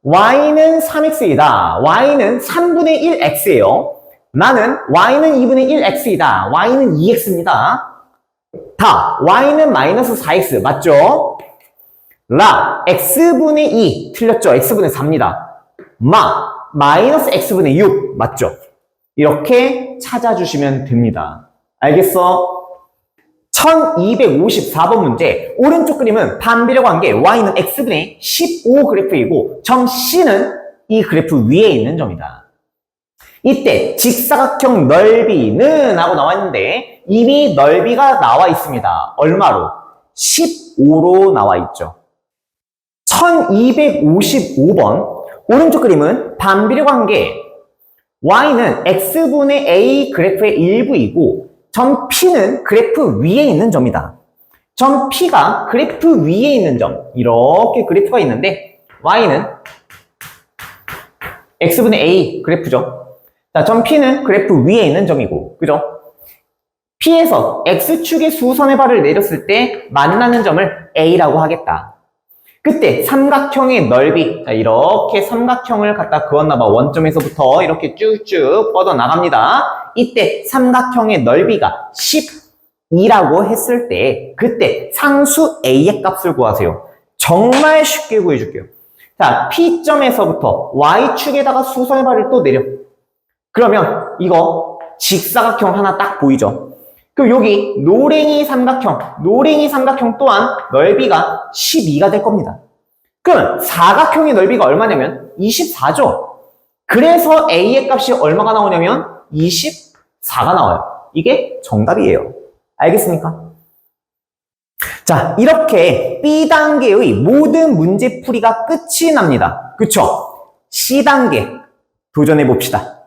y는 3x이다. y는 3분의 1x예요. 나는 y는 2분의 1x이다. y는 2x입니다. 다 y는 마이너스 4x 맞죠? 라 x분의 2 틀렸죠? x분의 4입니다. 마이너스 x분의 6 맞죠? 이렇게 찾아주시면 됩니다. 알겠어? 1254번 문제 오른쪽 그림은 반비례 관계 y는 x분의 15 그래프이고 점 C는 이 그래프 위에 있는 점이다. 이때 직사각형 넓이는 하고 나와 있는데 이미 넓이가 나와 있습니다. 얼마로? 15로 나와 있죠. 1255번 오른쪽 그림은 반비례 관계 y는 x분의 a 그래프의 일부이고 점 P는 그래프 위에 있는 점이다. 점 P가 그래프 위에 있는 점 이렇게 그래프가 있는데 y는 x분의 a 그래프죠. 자, 점 P는 그래프 위에 있는 점이고 그죠? P에서 x축의 수선의 발을 내렸을 때 만나는 점을 a라고 하겠다. 그때 삼각형의 넓이, 자, 이렇게 삼각형을 갖다 그었나봐. 원점에서부터 이렇게 쭉쭉 뻗어나갑니다. 이때 삼각형의 넓이가 12라고 했을 때 그때 상수 a의 값을 구하세요. 정말 쉽게 구해줄게요. 자, P점에서부터 Y축에다가 수선의 발을 또 내려. 그러면 이거 직사각형 하나 딱 보이죠? 그럼 여기 노랭이 삼각형 또한 넓이가 12가 될 겁니다. 그럼 사각형의 넓이가 얼마냐면 24죠. 그래서 A의 값이 얼마가 나오냐면 24가 나와요. 이게 정답이에요. 알겠습니까? 자, 이렇게 B단계의 모든 문제풀이가 끝이 납니다. 그쵸? C단계 도전해 봅시다.